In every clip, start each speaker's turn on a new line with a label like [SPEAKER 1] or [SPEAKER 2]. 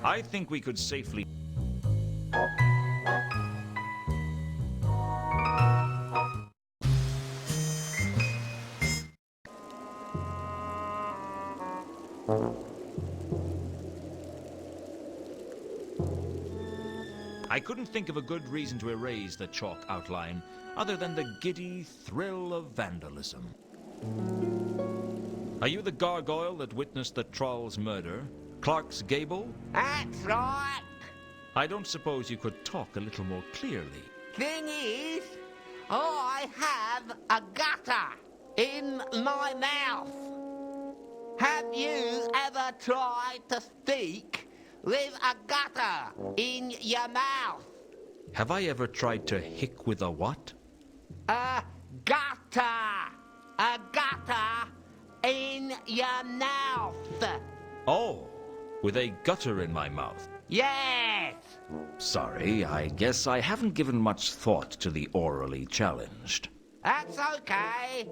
[SPEAKER 1] I think we could safely... I couldn't think of a good reason to erase the chalk outline, other than the giddy thrill of vandalism. Are you the gargoyle that witnessed the troll's murder? Clark's Gable?
[SPEAKER 2] That's right.
[SPEAKER 1] I don't suppose you could talk a little more clearly.
[SPEAKER 2] Thing is, I have a gutter in my mouth. Have you ever tried to speak with a gutter in your mouth?
[SPEAKER 1] Have I ever tried to hick with a what?
[SPEAKER 2] A gutter. A gutter in your mouth.
[SPEAKER 1] Oh, with a gutter in my mouth.
[SPEAKER 2] Yes.
[SPEAKER 1] Sorry, I guess I haven't given much thought to the orally challenged.
[SPEAKER 2] That's okay.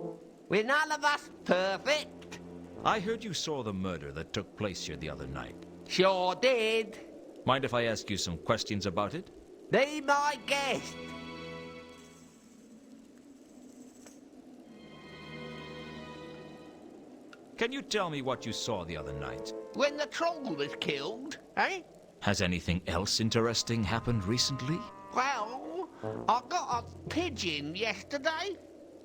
[SPEAKER 2] We're none of us perfect.
[SPEAKER 1] I heard you saw the murder that took place here the other night.
[SPEAKER 2] Sure did.
[SPEAKER 1] Mind if I ask you some questions about it?
[SPEAKER 2] Be my guest.
[SPEAKER 1] Can you tell me what you saw the other night?
[SPEAKER 2] When the troll was killed, eh?
[SPEAKER 1] Has anything else interesting happened recently?
[SPEAKER 2] Well, I got a pigeon yesterday.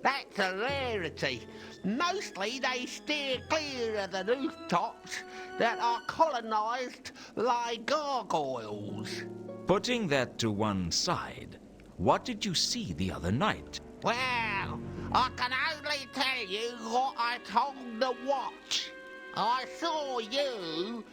[SPEAKER 2] That's a rarity. Mostly they steer clear of the rooftops that are colonised by gargoyles.
[SPEAKER 1] Putting that to one side, what did you see the other night?
[SPEAKER 2] Well, I can only tell you what I told the watch. I saw you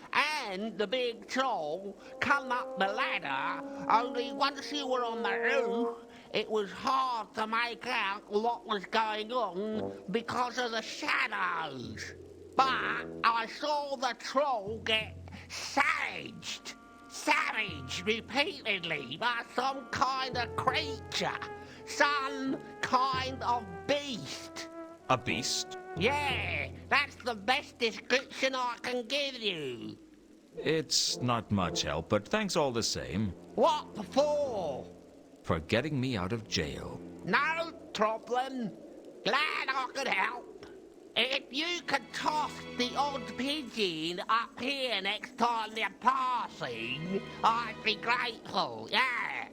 [SPEAKER 2] and the big troll come up the ladder, only once you were on the roof, it was hard to make out what was going on because of the shadows. But I saw the troll get savaged repeatedly by some kind of creature, some kind of beast.
[SPEAKER 1] A beast?
[SPEAKER 2] Yeah, that's the best description I can give you.
[SPEAKER 1] It's not much help, but thanks all the same.
[SPEAKER 2] What for?
[SPEAKER 1] For getting me out of jail.
[SPEAKER 2] No problem. Glad I could help. If you could toss the odd pigeon up here next time they're passing, I'd be grateful, yeah.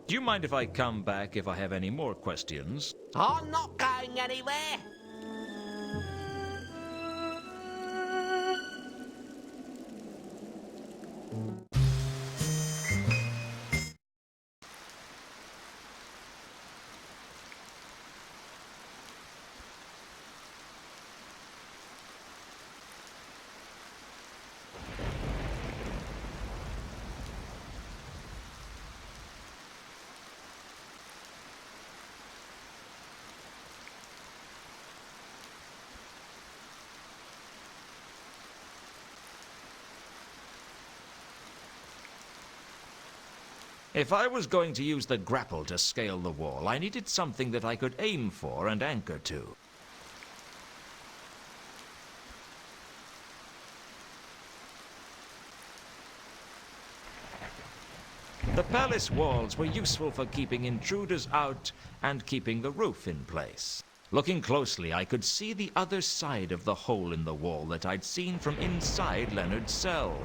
[SPEAKER 1] Do you mind if I come back if I have any more questions?
[SPEAKER 2] I'm not going anywhere.
[SPEAKER 1] If I was going to use the grapple to scale the wall, I needed something that I could aim for and anchor to. The palace walls were useful for keeping intruders out and keeping the roof in place. Looking closely, I could see the other side of the hole in the wall that I'd seen from inside Leonard's cell.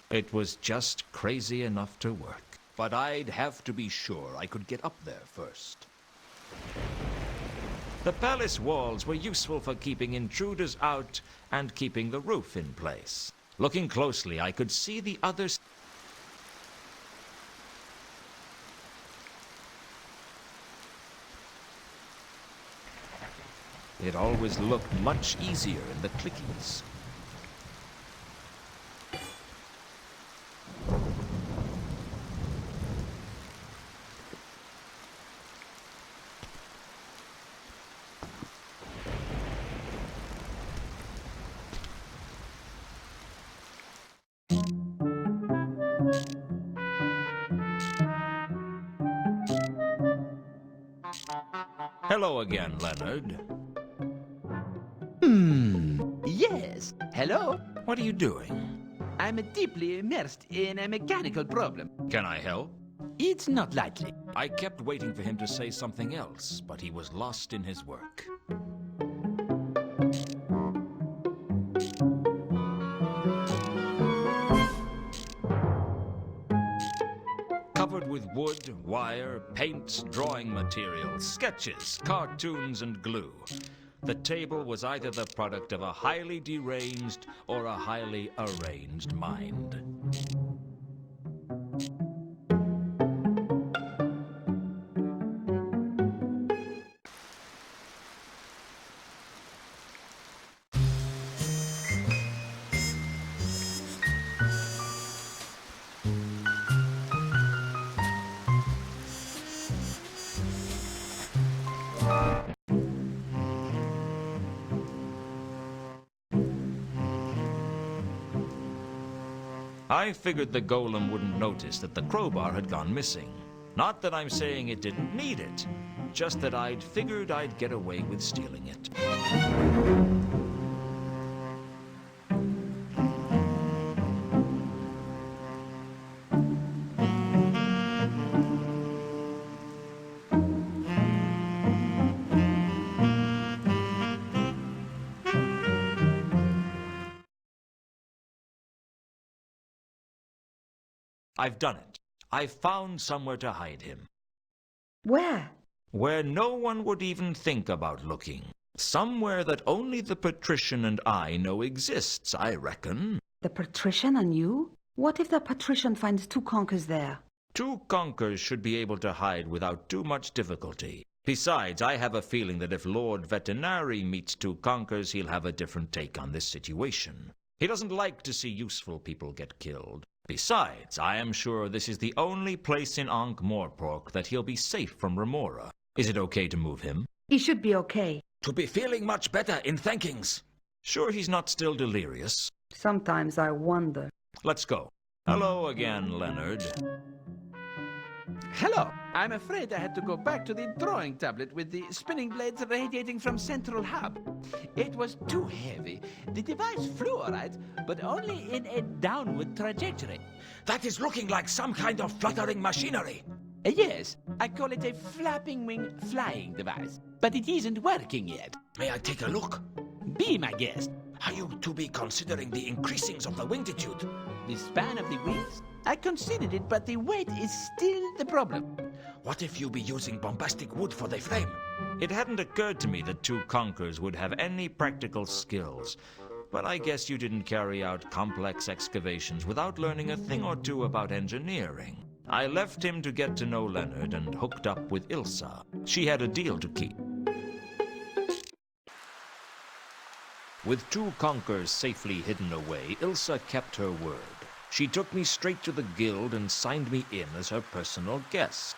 [SPEAKER 1] It was just crazy enough to work. but I'd have to be sure I could get up there first. The palace walls were useful for keeping intruders out and keeping the roof in place. Looking closely, I could see the other side. It always looked much easier in the clickies. Hello again, Leonard.
[SPEAKER 3] Yes. Hello?
[SPEAKER 1] What are you doing?
[SPEAKER 3] I'm deeply immersed in a mechanical problem.
[SPEAKER 1] Can I help?
[SPEAKER 3] It's not likely.
[SPEAKER 1] I kept waiting for him to say something else, but he was lost in his work. Covered with wood, wire, paints, drawing materials, sketches, cartoons, and glue. The table was either the product of a highly deranged or a highly arranged mind. I figured the golem wouldn't notice that the crowbar had gone missing. Not that I'm saying it didn't need it, just that I'd figured I'd get away with stealing it. I've done it. I've found somewhere to hide him.
[SPEAKER 4] Where?
[SPEAKER 1] Where no one would even think about looking. Somewhere that only the patrician and I know exists, I reckon.
[SPEAKER 4] The patrician and you? What if the patrician finds two conkers there?
[SPEAKER 1] Two conkers should be able to hide without too much difficulty. Besides, I have a feeling that if Lord Veterinary meets two conkers, he'll have a different take on this situation. He doesn't like to see useful people get killed. Besides, I am sure this is the only place in Ankh-Morpork that he'll be safe from Remora. Is it okay to move him?
[SPEAKER 4] He should be okay.
[SPEAKER 1] To be feeling much better in thankings. Sure he's not still delirious?
[SPEAKER 4] Sometimes I wonder.
[SPEAKER 1] Let's go. Hello again, Leonard.
[SPEAKER 3] Hello. I'm afraid I had to go back to the drawing tablet with the spinning blades radiating from central hub. It was too heavy. The device flew all right, but only in a downward trajectory.
[SPEAKER 1] That is looking like some kind of fluttering machinery.
[SPEAKER 3] Yes, I call it a flapping wing flying device, but it isn't working yet.
[SPEAKER 1] May I take a look?
[SPEAKER 3] Be my guest.
[SPEAKER 1] Are you to be considering the increasings of the wingtitude?
[SPEAKER 3] The span of the wings? I considered it, but the weight is still the problem.
[SPEAKER 1] What if you be using bombastic wood for the frame? It hadn't occurred to me that two conkers would have any practical skills. But I guess you didn't carry out complex excavations without learning a thing or two about engineering. I left him to get to know Leonard and hooked up with Ilsa. She had a deal to keep. With two conkers safely hidden away, Ilsa kept her word. She took me straight to the guild and signed me in as her personal guest.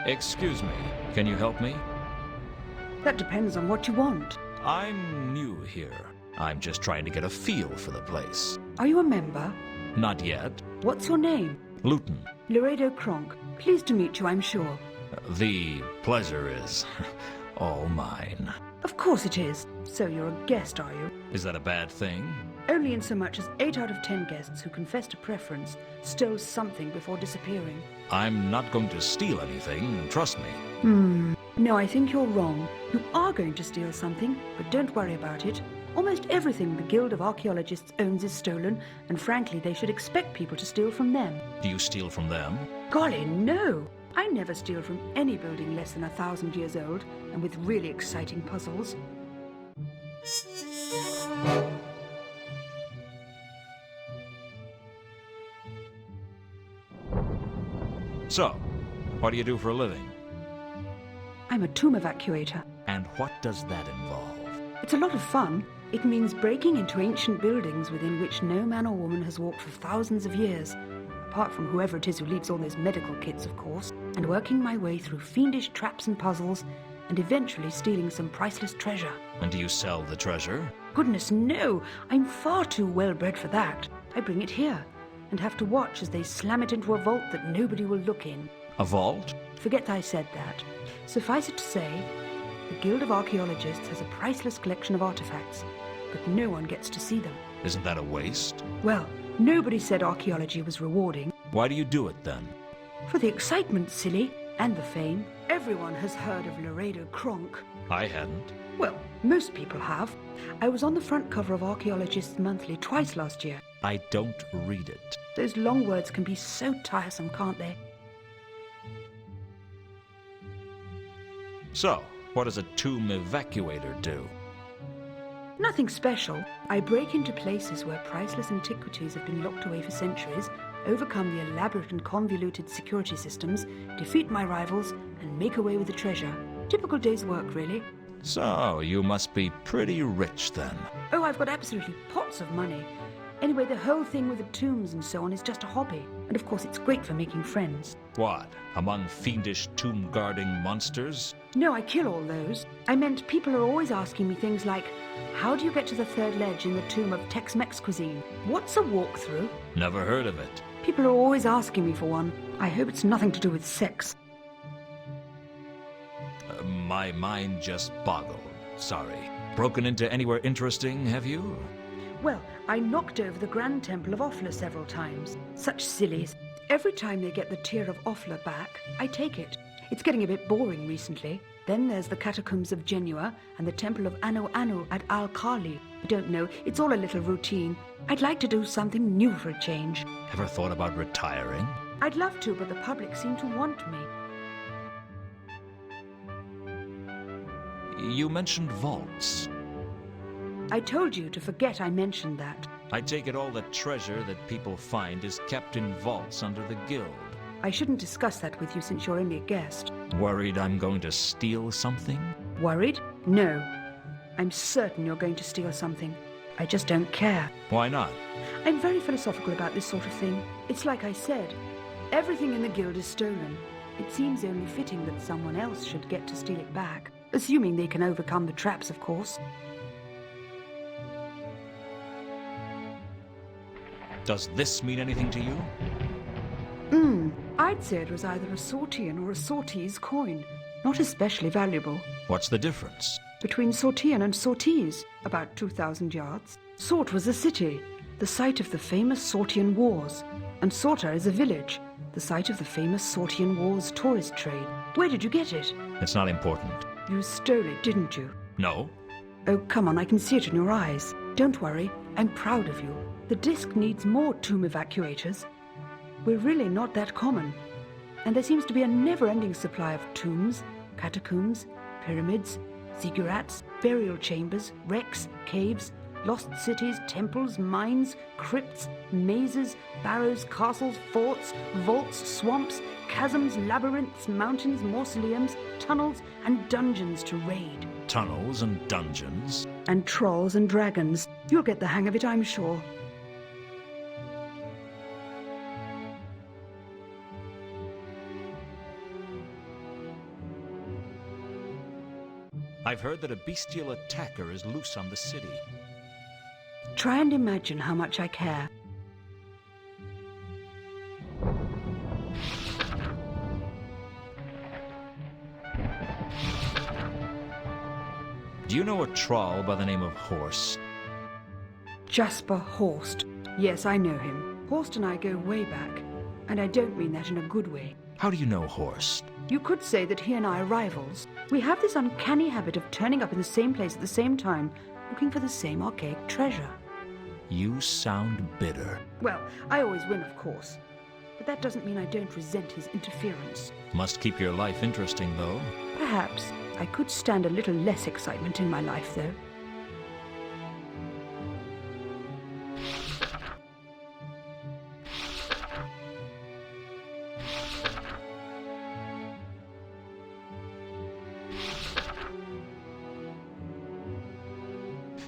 [SPEAKER 1] Excuse me, can you help me?
[SPEAKER 4] That depends on what you want.
[SPEAKER 1] I'm new here. I'm just trying to get a feel for the place.
[SPEAKER 4] Are you a member?
[SPEAKER 1] Not yet.
[SPEAKER 4] What's your name?
[SPEAKER 1] Luton.
[SPEAKER 4] Laredo Kronk. Pleased to meet you, I'm sure.
[SPEAKER 1] The pleasure is all mine.
[SPEAKER 4] Of course it is. So you're a guest, are you?
[SPEAKER 1] Is that a bad thing?
[SPEAKER 4] Only in so much as 8 out of 10 guests who confessed a preference stole something before disappearing.
[SPEAKER 1] I'm not going to steal anything, trust me.
[SPEAKER 4] No, I think you're wrong. You are going to steal something, but don't worry about it. Almost everything the Guild of Archaeologists owns is stolen, and frankly, they should expect people to steal from them.
[SPEAKER 1] Do you steal from them?
[SPEAKER 4] Golly, no! I never steal from any building less than 1,000 years old, and with really exciting puzzles.
[SPEAKER 1] So, what do you do for a living?
[SPEAKER 4] I'm a tomb evacuator.
[SPEAKER 1] And what does that involve?
[SPEAKER 4] It's a lot of fun. It means breaking into ancient buildings within which no man or woman has walked for thousands of years, apart from whoever it is who leaves all those medical kits, of course, and working my way through fiendish traps and puzzles, and eventually stealing some priceless treasure.
[SPEAKER 1] And do you sell the treasure?
[SPEAKER 4] Goodness, no! I'm far too well-bred for that. I bring it here, and have to watch as they slam it into a vault that nobody will look in.
[SPEAKER 1] A vault?
[SPEAKER 4] Forget I said that. Suffice it to say, the Guild of Archaeologists has a priceless collection of artifacts, but no one gets to see them.
[SPEAKER 1] Isn't that a waste?
[SPEAKER 4] Well, nobody said archaeology was rewarding.
[SPEAKER 1] Why do you do it then?
[SPEAKER 4] For the excitement, silly, and the fame. Everyone has heard of Laredo Kronk.
[SPEAKER 1] I hadn't.
[SPEAKER 4] Well, most people have. I was on the front cover of Archaeologists Monthly twice last year.
[SPEAKER 1] I don't read it.
[SPEAKER 4] Those long words can be so tiresome, can't they?
[SPEAKER 1] So, what does a tomb evacuator do?
[SPEAKER 4] Nothing special. I break into places where priceless antiquities have been locked away for centuries, overcome the elaborate and convoluted security systems, defeat my rivals, and make away with the treasure. Typical day's work, really.
[SPEAKER 1] So, you must be pretty rich then.
[SPEAKER 4] Oh, I've got absolutely pots of money. Anyway, the whole thing with the tombs and so on is just a hobby. And of course, it's great for making friends.
[SPEAKER 1] What? Among fiendish tomb-guarding monsters?
[SPEAKER 4] No, I kill all those. I meant people are always asking me things like, how do you get to the third ledge in the tomb of Tex-Mex cuisine? What's a walkthrough?
[SPEAKER 1] Never heard of it.
[SPEAKER 4] People are always asking me for one. I hope it's nothing to do with sex.
[SPEAKER 1] My mind just boggled. Sorry. Broken into anywhere interesting, have you?
[SPEAKER 4] Well, I knocked over the Grand Temple of Offla several times. Such sillies. Every time they get the Tear of Offla back, I take it. It's getting a bit boring recently. Then there's the Catacombs of Genua and the Temple of Anu Anu at Al-Khali. I don't know, it's all a little routine. I'd like to do something new for a change.
[SPEAKER 1] Ever thought about retiring?
[SPEAKER 4] I'd love to, but the public seem to want me.
[SPEAKER 1] You mentioned vaults.
[SPEAKER 4] I told you to forget I mentioned that.
[SPEAKER 1] I take it all the treasure that people find is kept in vaults under the guild.
[SPEAKER 4] I shouldn't discuss that with you since you're only a guest.
[SPEAKER 1] Worried I'm going to steal something?
[SPEAKER 4] Worried? No. I'm certain you're going to steal something. I just don't care.
[SPEAKER 1] Why not?
[SPEAKER 4] I'm very philosophical about this sort of thing. It's like I said, everything in the guild is stolen. It seems only fitting that someone else should get to steal it back. Assuming they can overcome the traps, of course.
[SPEAKER 1] Does this mean anything to you?
[SPEAKER 4] I'd say it was either a Sortian or a Sortese coin. Not especially valuable.
[SPEAKER 1] What's the difference?
[SPEAKER 4] Between Sortian and Sortese, about 2,000 yards. Sort was a city, the site of the famous Sortian Wars. And Sorta is a village, the site of the famous Sortian Wars tourist trade. Where did you get it?
[SPEAKER 1] It's not important.
[SPEAKER 4] You stole it, didn't you?
[SPEAKER 1] No?
[SPEAKER 4] Oh, come on, I can see it in your eyes. Don't worry, I'm proud of you. The disk needs more tomb evacuators. We're really not that common. And there seems to be a never-ending supply of tombs, catacombs, pyramids, ziggurats, burial chambers, wrecks, caves, lost cities, temples, mines, crypts, mazes, barrows, castles, forts, vaults, swamps, chasms, labyrinths, mountains, mausoleums, tunnels, and dungeons to raid.
[SPEAKER 1] Tunnels and dungeons?
[SPEAKER 4] And trolls and dragons. You'll get the hang of it, I'm sure.
[SPEAKER 1] I've heard that a bestial attacker is loose on the city.
[SPEAKER 4] Try and imagine how much I care.
[SPEAKER 1] Do you know a troll by the name of Horst?
[SPEAKER 4] Jasper Horst. Yes, I know him. Horst and I go way back. And I don't mean that in a good way.
[SPEAKER 1] How do you know Horst?
[SPEAKER 4] You could say that he and I are rivals. We have this uncanny habit of turning up in the same place at the same time, looking for the same archaic treasure.
[SPEAKER 1] You sound bitter.
[SPEAKER 4] Well, I always win, of course. But that doesn't mean I don't resent his interference.
[SPEAKER 1] Must keep your life interesting, though.
[SPEAKER 4] Perhaps. I could stand a little less excitement in my life, though.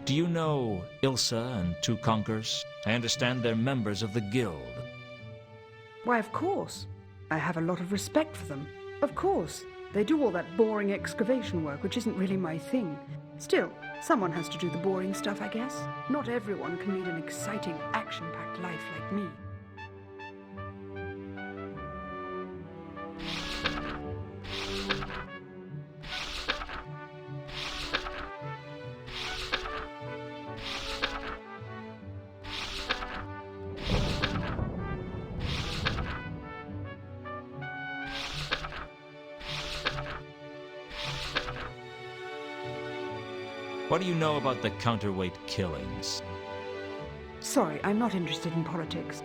[SPEAKER 1] Do you know Ilsa and Two Conkers? I understand they're members of the guild.
[SPEAKER 4] Why, of course. I have a lot of respect for them. Of course. They do all that boring excavation work, which isn't really my thing. Still, someone has to do the boring stuff, I guess. Not everyone can lead an exciting, action-packed life like me.
[SPEAKER 1] What do you know about the counterweight killings?
[SPEAKER 4] Sorry, I'm not interested in politics.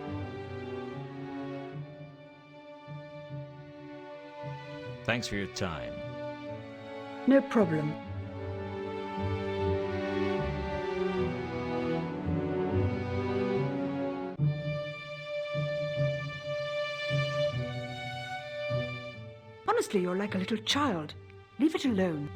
[SPEAKER 1] Thanks for your time.
[SPEAKER 4] No problem. Honestly, you're like a little child. Leave it alone.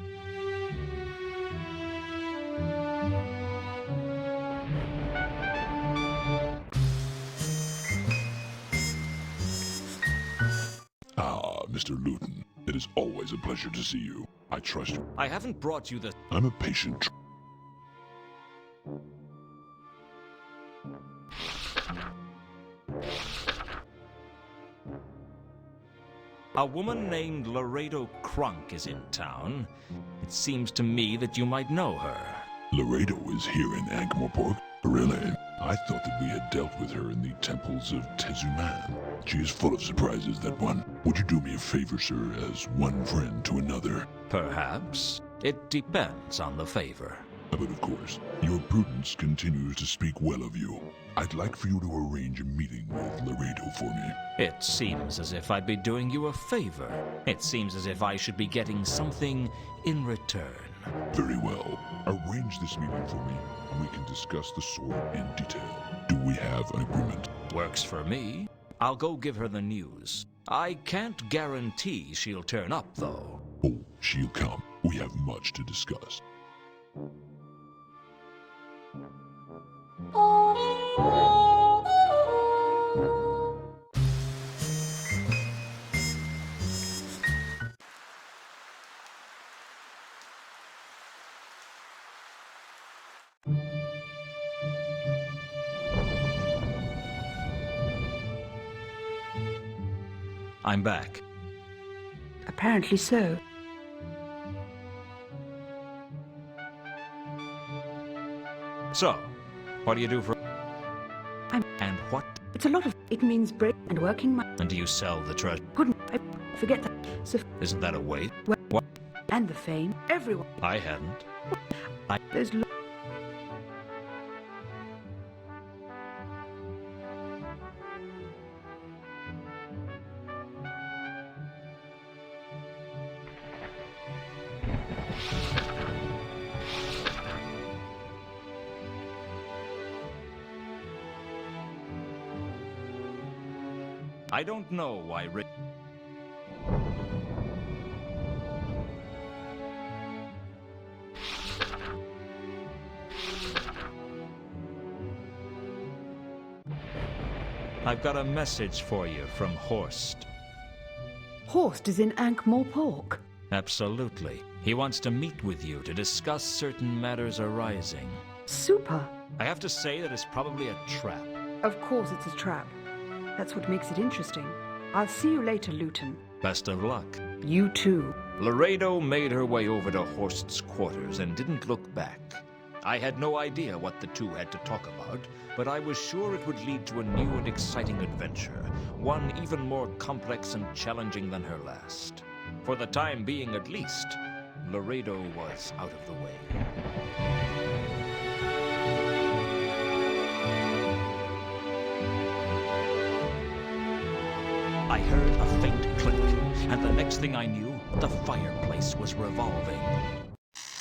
[SPEAKER 5] Mr. Luton, it is always a pleasure to see you. I trust you.
[SPEAKER 1] I haven't brought you the...
[SPEAKER 5] I'm a patient.
[SPEAKER 1] A woman named Laredo Crunk is in town. It seems to me that you might know her.
[SPEAKER 5] Laredo is here in Ankh-Morpork? Really? I thought that we had dealt with her in the temples of Tezuman. She is full of surprises, that one. Would you do me a favor, sir, as one friend to another?
[SPEAKER 1] Perhaps. It depends on the favor.
[SPEAKER 5] But of course, your prudence continues to speak well of you. I'd like for you to arrange a meeting with Laredo for me.
[SPEAKER 1] It seems as if I'd be doing you a favor. It seems as if I should be getting something in return.
[SPEAKER 5] Very well. Arrange this meeting for me, and we can discuss the sword in detail. Do we have an agreement?
[SPEAKER 1] Works for me. I'll go give her the news. I can't guarantee she'll turn up, though.
[SPEAKER 5] Oh, she'll come. We have much to discuss.
[SPEAKER 1] I'm back.
[SPEAKER 4] Apparently so.
[SPEAKER 1] So, what do you do for...
[SPEAKER 4] I'm...
[SPEAKER 1] And what?
[SPEAKER 4] It's a lot of... It means break and working my...
[SPEAKER 1] And do you sell the treasure?
[SPEAKER 4] Couldn't... I forget that. So...
[SPEAKER 1] Isn't that a waste?
[SPEAKER 4] Well,
[SPEAKER 1] What?
[SPEAKER 4] and the fame. Everyone.
[SPEAKER 1] I hadn't.
[SPEAKER 4] There's...
[SPEAKER 1] I don't know why Rick... I've got a message for you from Horst.
[SPEAKER 4] Horst is in Ankh-Morpork.
[SPEAKER 1] Absolutely. He wants to meet with you to discuss certain matters arising.
[SPEAKER 4] Super.
[SPEAKER 1] I have to say that it's probably a trap.
[SPEAKER 4] Of course it's a trap. That's what makes it interesting. I'll see you later, Luton.
[SPEAKER 1] Best of luck.
[SPEAKER 4] You too.
[SPEAKER 1] Laredo made her way over to Horst's quarters and didn't look back. I had no idea what the two had to talk about, but I was sure it would lead to a new and exciting adventure, one even more complex and challenging than her last. For the time being at least, Laredo was out of the way. I heard a faint click, and the next thing I knew, the fireplace was revolving.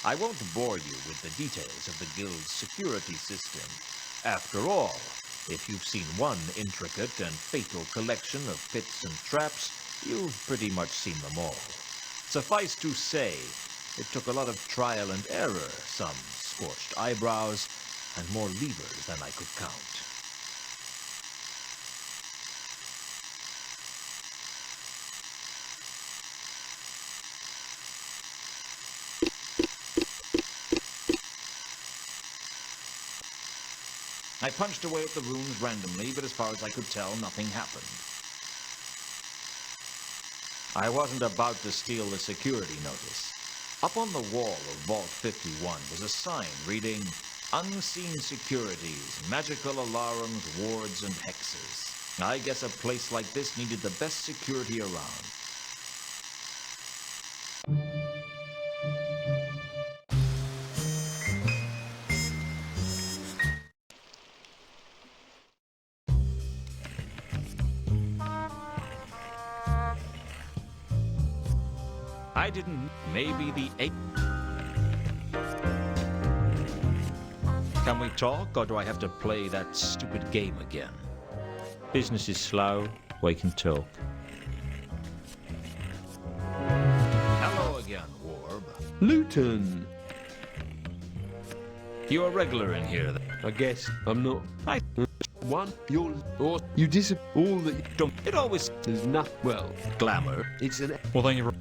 [SPEAKER 1] I won't bore you with the details of the guild's security system. After all, if you've seen one intricate and fatal collection of pits and traps, you've pretty much seen them all. Suffice to say, it took a lot of trial and error, some scorched eyebrows, and more levers than I could count. I punched away at the runes randomly, but as far as I could tell, nothing happened. I wasn't about to steal the security notice. Up on the wall of Vault 51 was a sign reading, "Unseen Securities, Magical Alarms, Wards, and Hexes." I guess a place like this needed the best security around. I didn't. Maybe the 8. Can we talk, or do I have to play that stupid game again? Business is slow. We can talk. Hello again, Warb.
[SPEAKER 6] Luton!
[SPEAKER 1] You a regular in here, then?
[SPEAKER 6] I guess I'm not.
[SPEAKER 1] I
[SPEAKER 6] One, you're. Or you all that you
[SPEAKER 1] don't. It always
[SPEAKER 6] there's nothing. Well,
[SPEAKER 1] glamour.
[SPEAKER 6] it's an.
[SPEAKER 1] Well, then you're.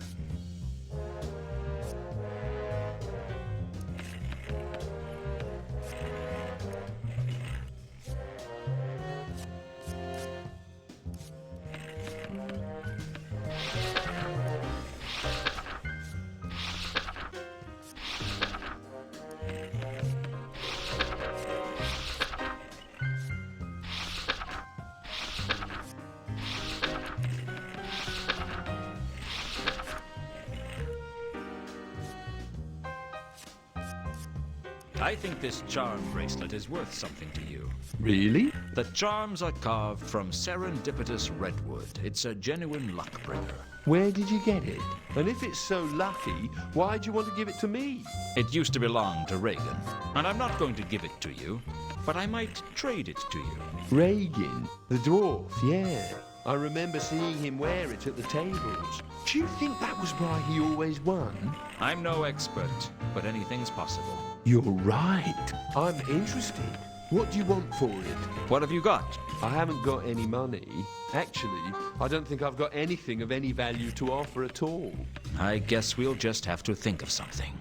[SPEAKER 1] I think this charm bracelet is worth something to you.
[SPEAKER 6] Really?
[SPEAKER 1] The charms are carved from serendipitous redwood. It's a genuine luck bringer.
[SPEAKER 6] Where did you get it? And if it's so lucky, why do you want to give it to me?
[SPEAKER 1] It used to belong to Reagan, and I'm not going to give it to you, but I might trade it to you.
[SPEAKER 6] Reagan, the dwarf, yeah. I remember seeing him wear it at the tables. Do you think that was why he always won?
[SPEAKER 1] I'm no expert, but anything's possible.
[SPEAKER 6] You're right. I'm interested. What do you want for it?
[SPEAKER 1] What have you got?
[SPEAKER 6] I haven't got any money. Actually, I don't think I've got anything of any value to offer at all.
[SPEAKER 1] I guess we'll just have to think of something.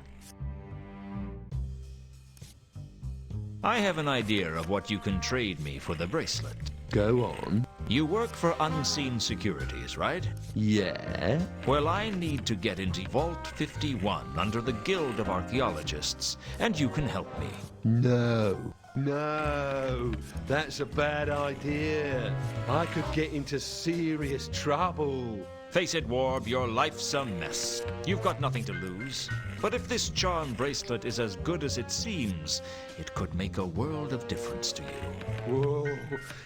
[SPEAKER 1] I have an idea of what you can trade me for the bracelet.
[SPEAKER 6] Go on.
[SPEAKER 1] You work for Unseen Securities, right?
[SPEAKER 6] Yeah?
[SPEAKER 1] Well, I need to get into Vault 51 under the Guild of Archaeologists, and you can help me.
[SPEAKER 6] No. No, that's a bad idea. I could get into serious trouble.
[SPEAKER 1] Face it, Warb, your life's a mess. You've got nothing to lose. But if this charm bracelet is as good as it seems, it could make a world of difference to you.
[SPEAKER 6] Whoa,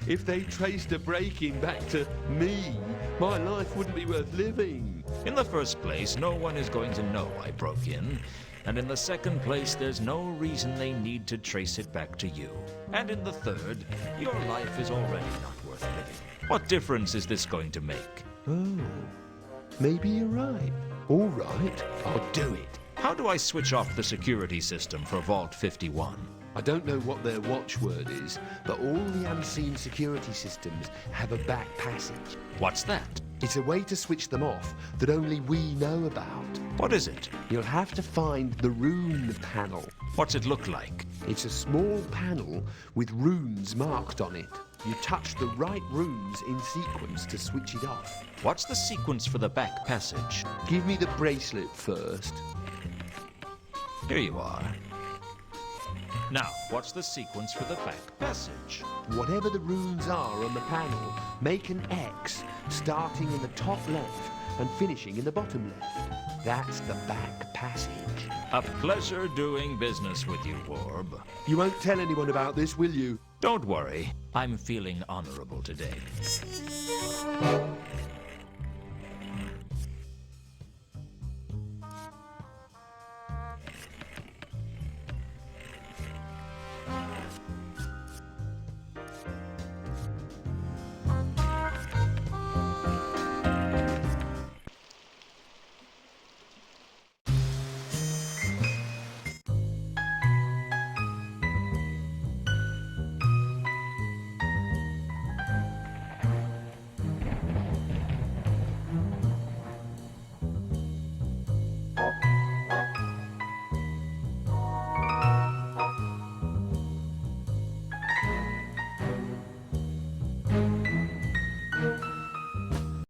[SPEAKER 6] if they traced a break-in back to me, my life wouldn't be worth living.
[SPEAKER 1] In the first place, no one is going to know I broke in. And in the second place, there's no reason they need to trace it back to you. And in the third, your life is already not worth living. What difference is this going to make?
[SPEAKER 6] Oh, maybe you're right. All right, I'll do it.
[SPEAKER 1] How do I switch off the security system for Vault 51?
[SPEAKER 6] I don't know what their watchword is, but all the unseen security systems have a back passage.
[SPEAKER 1] What's that?
[SPEAKER 6] It's a way to switch them off that only we know about.
[SPEAKER 1] What is it?
[SPEAKER 6] You'll have to find the rune panel.
[SPEAKER 1] What's it look like?
[SPEAKER 6] It's a small panel with runes marked on it. You touch the right rooms in sequence to switch it off.
[SPEAKER 1] What's the sequence for the back passage?
[SPEAKER 6] Give me the bracelet first.
[SPEAKER 1] Here you are. Now, what's the sequence for the back passage?
[SPEAKER 6] Whatever the runes are on the panel, make an X, starting in the top left and finishing in the bottom left. That's the back passage.
[SPEAKER 1] A pleasure doing business with you, Warb.
[SPEAKER 6] You won't tell anyone about this, will you?
[SPEAKER 1] Don't worry, I'm feeling honorable today.